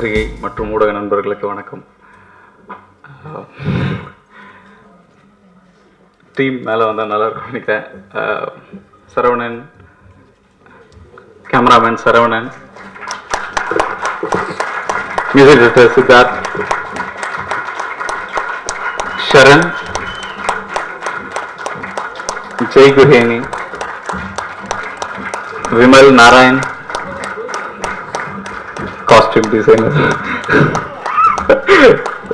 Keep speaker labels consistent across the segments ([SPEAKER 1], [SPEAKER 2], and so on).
[SPEAKER 1] பத்திரிகை மற்றும் ஊடக நண்பர்களுக்கு வணக்கம். டீம் மேலே வந்தால் நல்லா இருக்கும் நினைக்கிறேன். Saravanan, cameraman Saravanan, music director Siddharth, Sharan, Jai Guheni, Vimal Narayan, costume designer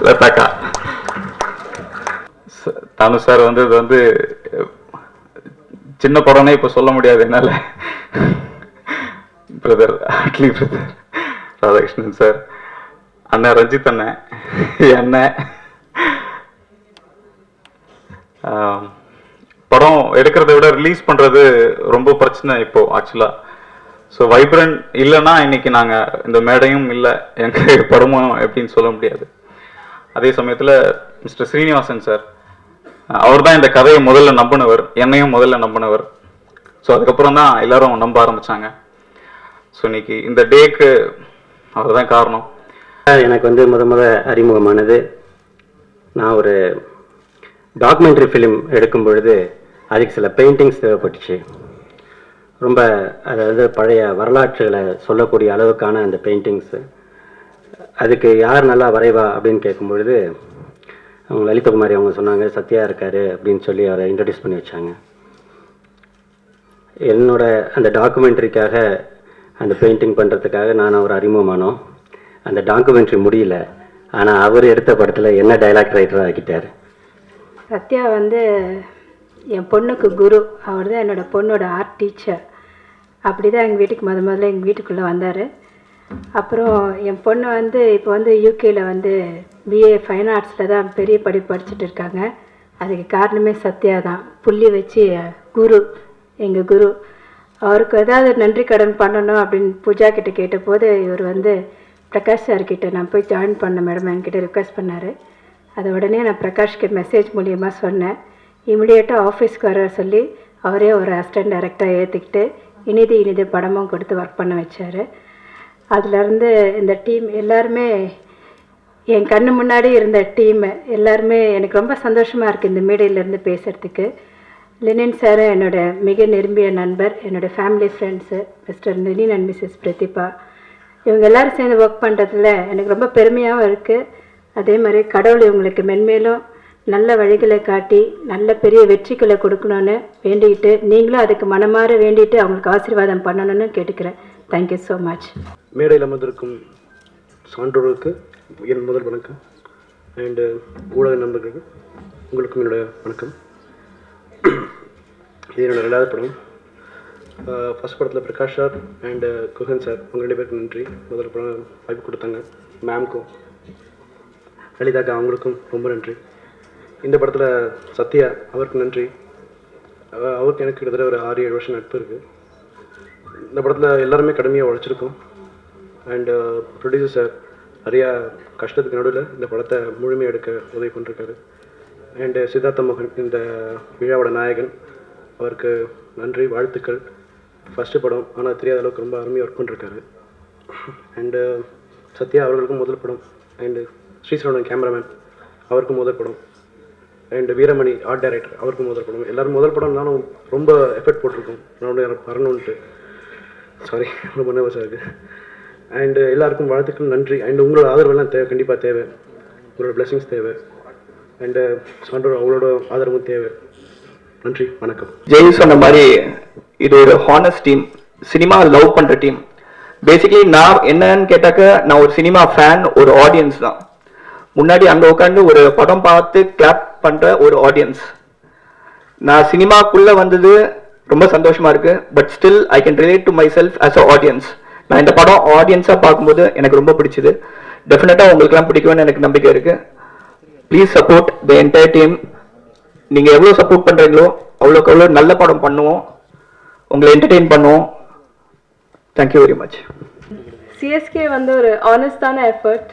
[SPEAKER 1] லதாக்கா, தானு சார் வந்து இது வந்து சின்ன படம்னே இப்போ சொல்ல முடியாது என்னால். Brother Atlee brother, Radhakrishnan sir, அண்ணன் ரஞ்சித் அண்ணன், அண்ணன். படம் எடுக்கிறத விட ரிலீஸ் பண்ணுறது ரொம்ப பிரச்சனை இப்போ ஆக்சுவலாக. ஸோ வைப்ரண்ட் இல்லைன்னா இன்னைக்கு நாங்கள் இந்த மேடையும் இல்லை, எங்கள் படமும் எப்படின்னு சொல்ல முடியாது. அதே சமயத்தில் மிஸ்டர் ஸ்ரீனிவாசன் சார், அவர் தான் இந்த கதையை முதல்ல நம்பினவர், என்னையும் முதல்ல நம்பினவர். ஸோ அதுக்கப்புறம் தான் எல்லாரும் நம்ப ஆரம்பித்தாங்க. ஸோ இன்னைக்கு இந்த டேக்கு அவர் தான் காரணம்.
[SPEAKER 2] எனக்கு வந்து முத அறிமுகமானது, நான் ஒரு டாக்குமெண்ட்ரி ஃபிலிம் எடுக்கும் பொழுது அதுக்கு சில பெயிண்டிங்ஸ் தேவைப்பட்டுச்சு. ரொம்ப அதாவது பழைய வரலாற்றுகளை சொல்லக்கூடிய அளவுக்கான அந்த பெயிண்டிங்ஸு. அதுக்கு யார் நல்லா வரைவா அப்படின்னு கேட்கும்பொழுது அவங்க லலிதகுமாரி அவங்க சொன்னாங்க, சத்யா இருக்காரு அப்படின்னு சொல்லி அவரை இன்ட்ரடியூஸ் பண்ணி வச்சாங்க. என்னோட அந்த டாக்குமெண்ட்ரிக்காக அந்த பெயிண்டிங் பண்ணுறதுக்காக நான் அவர் அறிமுகமானோம். அந்த டாக்குமெண்ட்ரி முடியல, ஆனால் அவர் எடுத்த படத்தில் என்ன டைலாக் ரைட்டராக ஆக்கிட்டார்.
[SPEAKER 3] சத்யா வந்து என் பொண்ணுக்கு குரு, அவர் தான் என்னோடய பொண்ணோட ஆர்ட் டீச்சர். அப்படி தான் எங்கள் வீட்டுக்கு முதல்ல எங்கள் வீட்டுக்குள்ளே வந்தார். அப்புறம் என் பொண்ணு வந்து இப்போ வந்து யூகேயில் வந்து பிஏ ஃபைன் ஆர்ட்ஸில் தான் பெரிய படிப்பு படிச்சுட்டு இருக்காங்க. அதுக்கு காரணமே சத்யா தான். புள்ளி வச்சு குரு, எங்கள் குரு. அவருக்கு ஏதாவது நன்றி கடன் பண்ணணும் அப்படின்னு பூஜா கிட்டே கேட்டபோது இவர் வந்து பிரகாஷ் சார்கிட்ட நான் போய் ஜாயின் பண்ண மேடம் என்கிட்ட ரிக்வெஸ்ட் பண்ணார். அதை உடனே நான் பிரகாஷ்க்கு மெசேஜ் மூலியமாக சொன்னேன். இமிடியேட்டாக ஆஃபீஸ்க்கு வர சொல்லி அவரே ஒரு அசிஸ்டன்ட் டைரக்டராக ஏற்றுக்கிட்டு இனிது படமும் கொடுத்து ஒர்க் பண்ண வச்சார். அதுலேருந்து இந்த டீம் எல்லாருமே என் கண்ணு முன்னாடி இருந்த டீம் எல்லாருமே எனக்கு ரொம்ப சந்தோஷமாக இருக்குது இந்த மேடையிலேருந்து பேசுகிறதுக்கு. லெனின் சார் என்னோட மிக நெருங்கிய நண்பர், என்னோடய family friends Mr Lenin and Mrs Pratheeba, இவங்க எல்லோரும் சேர்ந்து ஒர்க் பண்ணுறதுல எனக்கு ரொம்ப பெருமையாகவும் இருக்குது. அதே மாதிரி கடவுள் இவங்களுக்கு மென்மேலும் நல்ல வழிகளை காட்டி நல்ல பெரிய வெற்றிகளை கொடுக்கணும்னு வேண்டிக்கிட்டு, நீங்களும் அதுக்கு மனமாற வேண்டிட்டு அவங்களுக்கு ஆசீர்வாதம் பண்ணணும்னு கேட்டுக்கிறேன். Thank you so much.
[SPEAKER 4] மேடையில் அமர்ந்திருக்கும் சான்றோர்களுக்கு என் முதல் வணக்கம். அண்டு ஊடக நண்பர்களுக்கு உங்களுக்கும் என்னோட வணக்கம். இது என்னோட 2வது படம். ஃபஸ்ட் படத்தில் Prakash sir and Guhan sir அவங்க 2 பேருக்கு நன்றி. முதல் படம் வாய்ப்பு கொடுத்தாங்க. மேம்க்கும் லலிதாக்கா அவங்களுக்கும் ரொம்ப நன்றி. இந்த படத்தில் சத்யா அவருக்கு நன்றி. அவருக்கு எனக்கு கிட்டத்தட்ட ஒரு 6-7 வருஷம் நட்பு இருக்குது. இந்த படத்தில் எல்லாருமே கடுமையாக உழைச்சிருக்கோம். அண்டு ப்ரொடியூசர் சார் நிறையா கஷ்டத்துக்கு நடுவில் இந்த படத்தை முழுமையாக எடுக்க உதவி பண்ணிருக்காரு. அண்டு சித்தார்த்த மோகன் இந்த விழாவோட நாயகன், அவருக்கு நன்றி, வாழ்த்துக்கள். ஃபஸ்ட்டு படம் ஆனால் தெரியாத அளவுக்கு ரொம்ப அருமையாக ஒர்க் பண்ணிருக்காரு. அண்டு சத்யா அவர்களுக்கும் முதல் படம். அண்டு ஸ்ரீசரவணன் கேமராமேன் அவருக்கும் முதல் படம். அண்ட் வீரமணி ஆர்ட் டைரக்டர் அவருக்கும் முதல் படம். எல்லோரும் முதல் படம், நானும் ரொம்ப எஃபர்ட் போட்டிருக்கோம் நான் வரணுன்ட்டு. சாரி, ரொம்ப நர்வஸாக இருக்குது. அண்டு எல்லாருக்கும் வாழ்த்துக்கள், நன்றி. அண்ட் உங்களோட ஆதரவெல்லாம் தேவை, கண்டிப்பாக தேவை. உங்களோட பிளெஸிங்ஸ் தேவை. அண்டு சான்றோர் அவங்களோட ஆதரவும் தேவை. நன்றி, வணக்கம்.
[SPEAKER 5] ஜெய் சொன்ன மாதிரி இது ஒரு ஹானஸ்ட் டீம், சினிமா லவ் பண்ணுற டீம். பேசிக்கலி நான் என்னன்னு கேட்டாக்க, நான் ஒரு சினிமா ஃபேன், ஒரு ஆடியன்ஸ் தான். முன்னாடி அங்கே உட்காந்து ஒரு படம் பார்த்து கிளாப் பண்ணுற ஒரு ஆடியன்ஸ். நான் சினிமாக்குள்ளே வந்தது ரொம்ப சந்தோஷமாக இருக்குது. But still I can relate to my self as a audience. நான் இந்த படம் ஆடியன்ஸாக பார்க்கும்போது எனக்கு ரொம்ப பிடிச்சிது. டெஃபினட்டாக உங்களுக்குலாம் பிடிக்கும்னு எனக்கு நம்பிக்கை இருக்குது. Please support the entire team. நீங்கள் எவ்வளோ சப்போர்ட் பண்ணுறீங்களோ அவ்வளோக்கு அவ்வளோ நல்ல படம் பண்ணுவோம், உங்களை என்டர்டெயின் பண்ணுவோம். Thank you very much.
[SPEAKER 6] சிஎஸ்கே வந்து ஒரு ஆனஸ்டான எஃபர்ட்.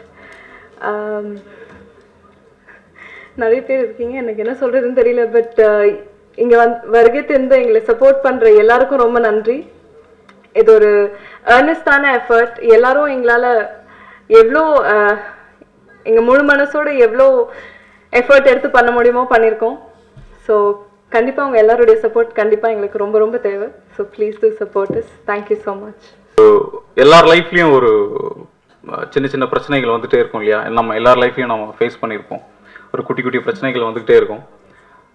[SPEAKER 6] நிறைய பேர் இருக்கீங்க, எனக்கு என்ன சொல்கிறதுன்னு தெரியல. பட் இங்கே வருகை தந்து எங்களை சப்போர்ட் பண்ணுற எல்லாருக்கும் ரொம்ப நன்றி. இது ஒரு ஏர்னஸ்டான எஃபர்ட். எல்லாரும் எங்களால் எவ்வளோ எங்கள் முழு மனசோட எவ்வளோ எஃபர்ட் எடுத்து பண்ண முடியுமோ பண்ணியிருக்கோம். ஸோ கண்டிப்பாக அவங்க எல்லாருடைய சப்போர்ட் கண்டிப்பாக எங்களுக்கு ரொம்ப ரொம்ப தேவை. So please do support us. Thank you so much.
[SPEAKER 1] எல்லார் லைஃப்லேயும் ஒரு சின்ன சின்ன பிரச்சனைகள் வந்துகிட்டே இருக்கும் இல்லையா? நம்ம எல்லார் லைஃப்லையும் நம்ம ஃபேஸ் பண்ணியிருப்போம். ஒரு குட்டி குட்டி பிரச்சனைகள் வந்துக்கிட்டே இருக்கும்.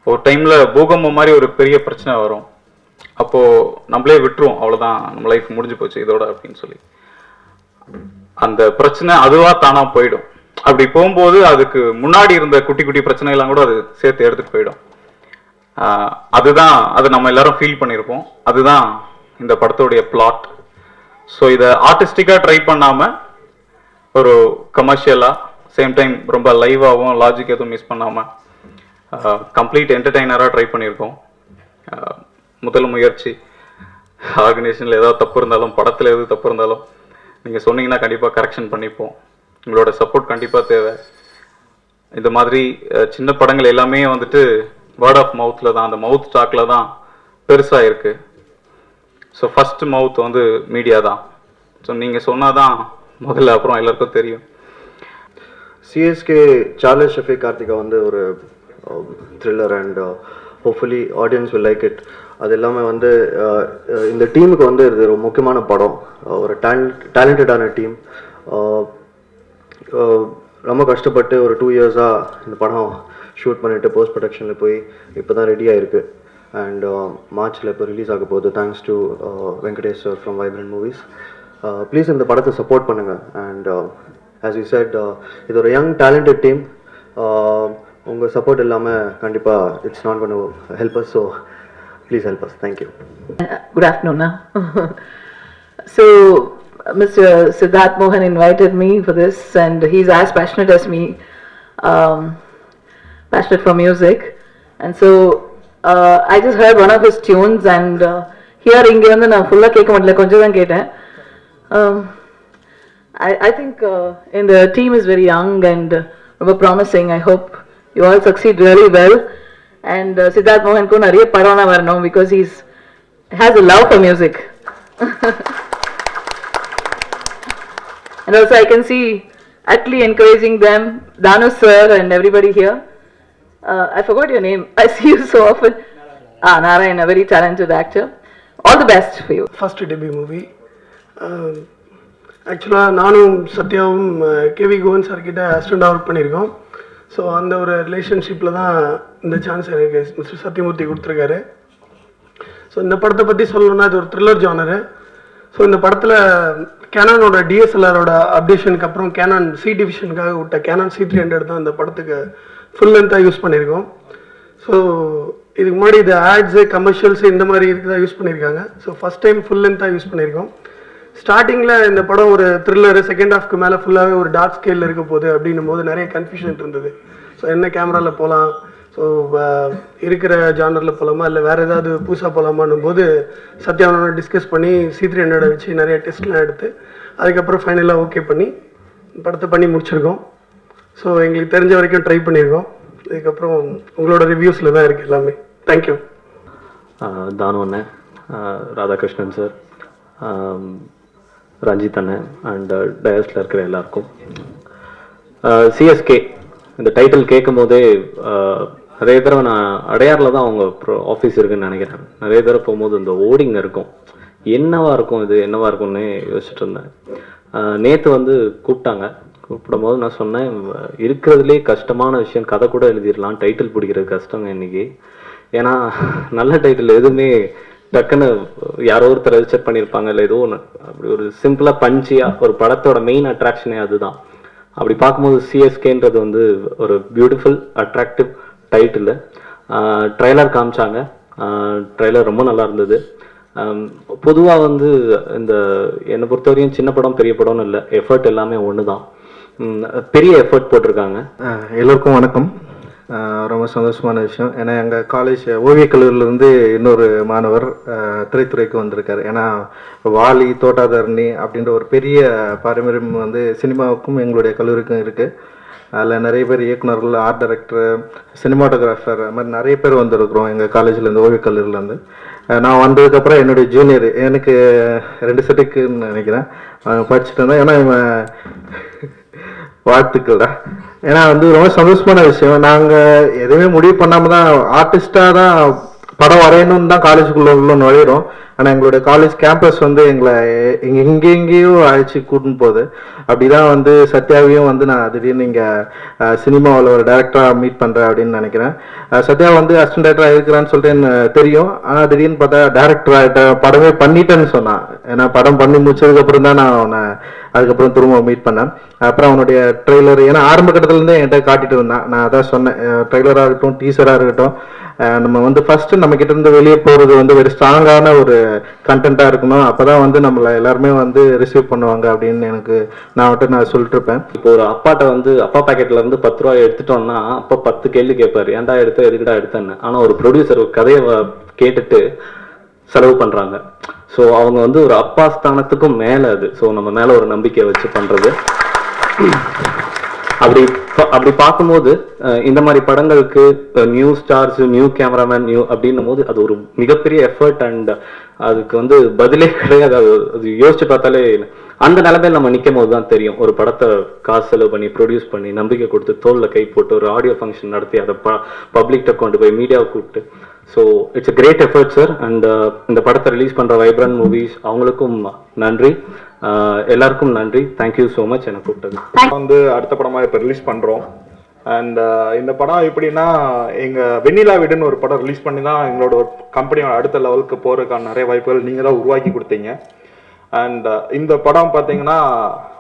[SPEAKER 1] ஒரு டைமில் பூகம்பம் மாதிரி ஒரு பெரிய பிரச்சனை வரும். அப்போது நம்மளே விட்டுருவோம், அவ்வளோதான் நம்ம லைஃப் முடிஞ்சு போச்சு இதோட அப்படின்னு சொல்லி. அந்த பிரச்சனை அதுவாக தானாக போயிடும். அப்படி போகும்போது அதுக்கு முன்னாடி இருந்த குட்டி குட்டி பிரச்சனைகள்லாம் கூட அது சேர்த்து எடுத்துகிட்டு போயிடும். அதுதான் அது நம்ம எல்லாரும் ஃபீல் பண்ணியிருப்போம். அதுதான் இந்த படத்தோடைய பிளாட். ஸோ இதை ஆர்டிஸ்டிக்காக ட்ரை பண்ணாமல் ஒரு கமர்ஷியலாக சேம் டைம் ரொம்ப லைவாகவும் லாஜிக் எதுவும் மிஸ் பண்ணாமல் கம்ப்ளீட் என்டர்டெய்னராக ட்ரை பண்ணியிருக்கோம். முதல் முயற்சி. ஆர்கனைசேஷனில் ஏதாவது தப்பு இருந்தாலும் படத்தில் எது தப்பு இருந்தாலும் நீங்கள் சொன்னீங்கன்னா கண்டிப்பாக கரெக்ஷன் பண்ணிப்போம். உங்களோட சப்போர்ட் கண்டிப்பாக தேவை. இந்த மாதிரி சின்ன படங்கள் எல்லாமே வந்துட்டு வேர்ட் ஆஃப் மவுத்தில் தான், அந்த மவுத் டாக்கில் தான் பெருசாக இருக்குது. ஸோ ஃபஸ்ட் மவுத் வந்து மீடியா தான். ஸோ நீங்கள் சொன்னால் தான் முதல்ல, அப்புறம் எல்லாருக்கும் தெரியும்.
[SPEAKER 4] சிஎஸ்கே சார்லஸ் ஷெஃபி கார்த்திகா வந்து ஒரு thriller and hopefully audience will like it. அது எல்லாமே வந்து இந்த டீமுக்கு வந்து இது ஒரு முக்கியமான படம். ஒரு டேலண்டடான டீம். ரொம்ப கஷ்டப்பட்டு ஒரு 2 இயர்ஸாக இந்த படம் ஷூட் பண்ணிவிட்டு போஸ்ட் ப்ரொடக்ஷனில் போய் இப்போ தான் ரெடியாக இருக்குது. அண்ட் மார்ச்சில் இப்போ ரிலீஸ் ஆக போகுது. Thanks to Venkatesh sir from vibrant movies. Please இந்த படத்தை சப்போர்ட் பண்ணுங்கள். அண்ட் ஆஸ் யூ செட், இது ஒரு யங் டேலண்டட் டீம். உங்கள் சப்போர்ட் இல்லாமல் கண்டிப்பாக it's not going to help us. So please help us. Thank you.
[SPEAKER 7] Good afternoon now. So Mr. Siddharth Mohan invited me for this, and he's as passionate as me, passionate for music. And so I just heard one of his tunes, and here inge vandu na fulla kekka mudiyala, konjam dhaan keten. I think in the team is very young and promising. I hope you all succeed really well. And Siddharth Mohan ko nariya padana varanum because he has a love for music. And also I can see actually encouraging them, Danu sir and everybody here. I forgot your name. I see you so often. Narayan, a very talented actor. All the best for you.
[SPEAKER 8] First debut movie. ஆக்சுவலாக நானும் சத்யாவும் KV கோவன் சார்கிட்ட அசிஸ்டண்டாக work பண்ணியிருக்கோம். So அந்த ஒரு ரிலேஷன்ஷிப்பில் தான் இந்த chance எனக்கு மிஸ்டர் சத்யமூர்த்தி கொடுத்துருக்காரு. ஸோ இந்த படத்தை பற்றி சொல்லணும்னா இது ஒரு த்ரில்லர் ஜானரு. ஸோ இந்த படத்தில் கேனானோட டிஎஸ்எல்ஆரோட அப்டேஷனுக்கு அப்புறம் கேனான் சி டிவிஷனுக்காக விட்ட கேனான் C300 தான் இந்த படத்துக்கு ஃபுல் லென்த்தாக யூஸ் பண்ணியிருக்கோம். ஸோ இதுக்கு முன்னாடி இது ஆட்ஸு கமர்ஷியல்ஸு இந்த மாதிரி இருக்குதான் யூஸ் பண்ணியிருக்காங்க. ஸோ ஃபஸ்ட் டைம் ஃபுல் லென்த்தாக யூஸ் பண்ணியிருக்கோம். ஸ்டார்டிங்கில் இந்த படம் ஒரு த்ரில்லரு, செகண்ட் ஹாஃப்க்கு மேலே ஃபுல்லாகவே ஒரு டார்க் ஸ்கேலில் இருக்க போகுது அப்படின்னும் போது நிறைய கன்ஃபியூஷன் இருந்தது. ஸோ என்ன கேமராவில் போகலாம், ஸோ இருக்கிற ஜானரில் போகலாமா இல்லை வேறு ஏதாவது புதுசாக போகலாமான்னும் போது சத்யாவோட டிஸ்கஸ் பண்ணி C300 வச்சு நிறைய டெஸ்ட்லாம் எடுத்து அதுக்கப்புறம் ஃபைனலாக ஓகே பண்ணி படத்தை பண்ணி முடிச்சிருக்கோம். ஸோ எங்களுக்கு தெரிஞ்ச வரைக்கும் ட்ரை பண்ணியிருக்கோம். இதுக்கப்புறம் உங்களோட ரிவ்யூஸில் தான் இருக்குது எல்லாமே. தேங்க்யூ.
[SPEAKER 2] தானு அண்ணன், ராதாகிருஷ்ணன் சார், ரஞ்சித் அண்ணன் அண்ட் டயஸில் இருக்கிற எல்லாருக்கும். சிஎஸ்கே இந்த டைட்டில் கேட்கும் போதே நிறைய தடவை நான் அடையாரில் தான் அவங்க ஆஃபீஸ் இருக்குன்னு நினைக்கிறேன். நிறைய தடவை போகும்போது இந்த ஓடிங் இருக்கும், என்னவா இருக்கும் இது என்னவா இருக்கும்னு யோசிச்சுட்டு இருந்தேன். நேற்று வந்து கூப்பிடும் போது நான் சொன்னேன், இருக்கிறதுலே கஷ்டமான விஷயம் கதை கூட எழுதிடலாம், டைட்டில் பிடிக்கிறது கஷ்டங்க இன்னைக்கு. ஏன்னா நல்ல டைட்டில் எதுவுமே டக்குன்னு யாரோ ஒருத்தர் ரெஜிஸ்டர் பண்ணியிருப்பாங்க இல்லை ஏதோ ஒன்று, அப்படி ஒரு சிம்பிளாக பஞ்சியாக ஒரு படத்தோட மெயின் அட்ராக்ஷனே அதுதான். அப்படி பார்க்கும்போது சிஎஸ்கேன்றது வந்து ஒரு பியூட்டிஃபுல் அட்ராக்டிவ் டைட்டில். ட்ரெய்லர் காமிச்சாங்க, ட்ரெய்லர் ரொம்ப நல்லா இருந்தது. பொதுவாக வந்து இந்த என்னை பொறுத்தவரையும் சின்ன படம் பெரிய படம்னு இல்லை, எஃபர்ட் எல்லாமே ஒன்று தான். பெரிய எஃபர்ட் போட்டிருக்காங்க.
[SPEAKER 9] எல்லோருக்கும் வணக்கம். ரொம்ப சந்தோஷமான விஷயம். ஏன்னா எங்கள் காலேஜ் ஓவியக் கல்லூரியிலேருந்து இன்னொரு மாணவர் திரைத்துறைக்கு வந்திருக்காரு. ஏன்னா வாலி, தோட்டாதரணி அப்படின்ற ஒரு பெரிய பாரம்பரியம் வந்து சினிமாவுக்கும் எங்களுடைய கல்லூரிக்கும் இருக்குது. அதில் நிறைய பேர் இயக்குநர்கள், ஆர்ட் டைரக்டர், சினிமாட்டோகிராஃபர், அது மாதிரி நிறைய பேர் வந்திருக்கிறோம் எங்கள் காலேஜ்லேருந்து, ஓவியக் கல்லூரியிலேருந்து. நான் வந்ததுக்கப்புறம் என்னுடைய ஜூனியர், எனக்கு 2 செட்டுக்குன்னு நினைக்கிறேன், படிச்சுட்டு இருந்தேன். ஏன்னா இவன் வாழ்த்துக்கள்டா. ஏன்னா வந்து ரொம்ப சந்தோஷமான விஷயம். நாங்கள் எதுவுமே முடிவு பண்ணாமல் தான் ஆர்டிஸ்டாக தான் படம் வரையணும்னு தான் காலேஜுக்குள்ள உள்ள நுழையிறோம். ஆனால் எங்களுடைய காலேஜ் கேம்பஸ் வந்து எங்களை எங்கெங்கேயோ அழைச்சி கூட்டின்னு போகுது. அப்படிதான் வந்து சத்யாவையும் வந்து நான் திடீர்னு இங்கே சினிமாவில் ஒரு டைரக்டராக மீட் பண்ணுறேன் அப்படின்னு நினைக்கிறேன். சத்யா வந்து அசிஸ்டன்ட் டைரக்டராக இருக்கிறான்னு சொல்லிட்டு எனக்கு தெரியும். ஆனால் திடீர்னு பார்த்தா டைரக்டர் ஆகிட்ட படமே பண்ணிட்டேன்னு சொன்னான். ஏன்னா படம் பண்ணி முடிச்சதுக்கப்புறம் தான் நான் அவனை அதுக்கப்புறம் திரும்ப மீட் பண்ணேன். அப்புறம் அவனுடைய ட்ரெய்லர், ஏன்னா ஆரம்ப கட்டத்துலேருந்தே என்கிட்ட காட்டிட்டு இருந்தான். நான் அதான் சொன்னேன், ட்ரெய்லராக இருக்கட்டும் டீசராக இருக்கட்டும், நம்ம வந்து ஃபர்ஸ்ட் நம்ம கிட்ட இருந்து வெளியே போகிறது வந்து வெரி ஸ்ட்ராங்கான ஒரு கண்டென்ட்டாக இருக்கணும். அப்போ தான் வந்து நம்மளை எல்லாருமே வந்து ரிசீவ் பண்ணுவாங்க அப்படின்னு நான் சொல்லிட்டு இருப்பேன்.
[SPEAKER 10] இப்போ ஒரு அப்பாட்ட வந்து அப்பா பாக்கெட்ல இருந்து 10 ரூபாய் எடுத்துட்டோம்னா அப்பா 10 கேள்வி கேட்பாரு, ஏன்டா எடுத்த எதுக்குடா எடுத்தேன்னு. ஆனால் ஒரு ப்ரொடியூசர் ஒரு கதையை கேட்டுட்டு செலவு பண்றாங்க. ஸோ அவங்க வந்து ஒரு அப்பா ஸ்தானத்துக்கும் மேலே அது. ஸோ நம்ம மேலே ஒரு நம்பிக்கையை வச்சு பண்றது. அப்படி பார்க்கும்போது இந்த மாதிரி படங்களுக்கு new stars, new cameraman, new அப்படின்னும் போது அது ஒரு மிகப்பெரிய எஃபர்ட். அண்ட் அதுக்கு வந்து பதிலே கிடையாது. அது யோசிச்சு பார்த்தாலே அந்த நிலைமையில் நம்ம நிற்கும் போது தான் தெரியும். ஒரு படத்தை காசு செலவு பண்ணி ப்ரொடியூஸ் பண்ணி நம்பிக்கை கொடுத்து தோளில் கை போட்டு ஒரு ஆடியோ ஃபங்க்ஷன் நடத்தி அதை பப்ளிக்கிட்ட கொண்டு போய் மீடியாவை கூப்பிட்டு. So it's a great effort sir. And இந்த படத்தை ரிலீஸ் பண்ணுற வைப்ரண்ட் மூவிஸ் அவங்களுக்கும் நன்றி, எல்லாருக்கும் நன்றி. தேங்க்யூ ஸோ மச் என்னை கூப்பிட்டது.
[SPEAKER 11] வந்து அடுத்த படமாக இப்போ ரிலீஸ் பண்ணுறோம். அண்ட் இந்த படம் எப்படின்னா, எங்கள் வெண்ணிலா வீடுன்னு ஒரு படம் ரிலீஸ் பண்ணி தான் எங்களோட கம்பெனியோட அடுத்த லெவலுக்கு போகிறதுக்கான நிறைய வாய்ப்புகள் நீங்கள் தான் உருவாக்கி கொடுத்தீங்க. அண்ட் இந்த படம் பார்த்தீங்கன்னா,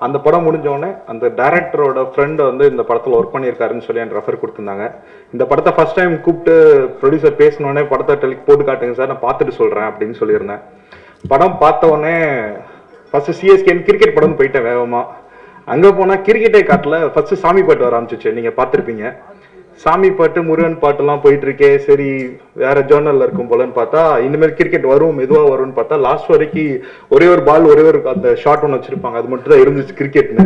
[SPEAKER 11] அந்த படம் முடிஞ்சோடனே அந்த டைரக்டரோட ஃப்ரெண்டு வந்து இந்த படத்தில் ஒர்க் பண்ணியிருக்காருன்னு சொல்லி எனக்கு ரெஃபர் கொடுத்துருந்தாங்க. இந்த படத்தை ஃபர்ஸ்ட் டைம் கூப்பிட்டு ப்ரொடியூசர் பேசினோடனே படத்தை போட்டு காட்டுங்க சார், நான் பார்த்துட்டு சொல்கிறேன் அப்படின்னு சொல்லியிருந்தேன். படம் பார்த்தோடனே ஃபர்ஸ்ட் சிஎஸ்கேன்னு கிரிக்கெட் படம் போயிட்டேன் வேகமாக. அங்கே போனால் கிரிக்கெட்டே காட்டில் ஃபர்ஸ்ட் சாமி பாட்டு வர ஆரம்பிச்சிச்சு. நீங்கள் பார்த்துருப்பீங்க, சாமி பாட்டு முருகன் பாட்டுலாம் போயிட்டு இருக்கே. சரி வேற ஜேர்னல்ல இருக்கும் போலன்னு பார்த்தா இனிமேல் கிரிக்கெட் வரும் மெதுவாக வரும்னு பார்த்தா லாஸ்ட் வரைக்கும் ஒரே ஒரு பால் ஒரே ஒரு அந்த ஷாட் ஒன்று வச்சிருப்பாங்க, அது மட்டும் தான் இருந்துச்சு கிரிக்கெட்னு.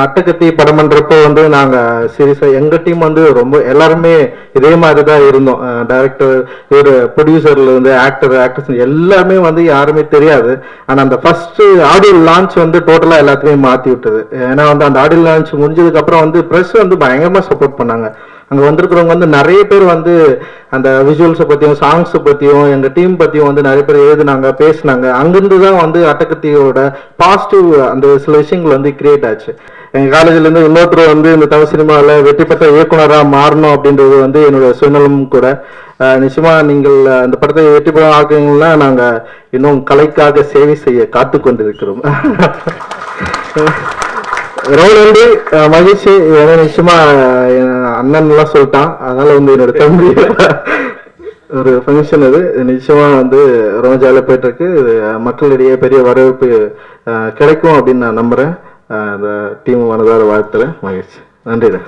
[SPEAKER 9] அட்டகத்தி படம் பண்றப்போ வந்து நாங்க சீரியஸா எங்க டீம் வந்து ரொம்ப எல்லாருமே இதே மாதிரி தான் இருந்தோம். டைரக்டர், ஒரு ப்ரொடியூசர்ல இருந்து ஆக்டர்ஸ் எல்லாருமே வந்து யாருமே தெரியாது. ஆனா அந்த ஃபர்ஸ்ட் ஆடியோ லான்ச் வந்து டோட்டலா எல்லாத்தையுமே மாத்தி விட்டது. ஏன்னா வந்து அந்த ஆடியோ லான்ச் முடிஞ்சதுக்கு அப்புறம் வந்து பிரஸ் வந்து பயங்கரமா சப்போர்ட் பண்ணாங்க. அங்க வந்திருக்கிறவங்க வந்து நிறைய பேர் வந்து அந்த விஷுவல்ஸை பத்தியும் சாங்ஸை பத்தியும் எங்க டீம் பத்தியும் வந்து நிறைய பேர் எழுதுனாங்க, பேசினாங்க. அங்கிருந்து தான் வந்து அட்டகத்தியோட பாசிட்டிவ் அந்த சில விஷயங்கள் வந்து கிரியேட் ஆச்சு. எங்க காலேஜ்ல இருந்து இன்னொருத்தர் வந்து இந்த தமிழ் சினிமாவில் வெற்றி பெற்ற இயக்குனராக மாறணும் அப்படின்றது வந்து என்னோட சுயநலம் கூட. நிச்சயமா நீங்கள் அந்த படத்தை வெற்றி பெற ஆக்குறீங்கன்னா நாங்க இன்னும் கலைக்காக சேவை செய்ய காத்து கொண்டிருக்கிறோம். ரொம்ப நன்றி, மகிழ்ச்சி. ஏன்னா நிச்சயமா அண்ணன் எல்லாம் சொல்லிட்டான், அதனால வந்து என்னோட தம்பி ஒரு ஃபங்க்ஷன் அது நிச்சயமா வந்து ரொம்ப ஜாலியாக போயிட்டு இருக்கு. மக்களிடையே பெரிய வரவேற்பு கிடைக்கும் அப்படின்னு நான் நம்புறேன். அந்த டீம் மனதார வாழ்த்துல மகிழ்ச்சி. நன்றி.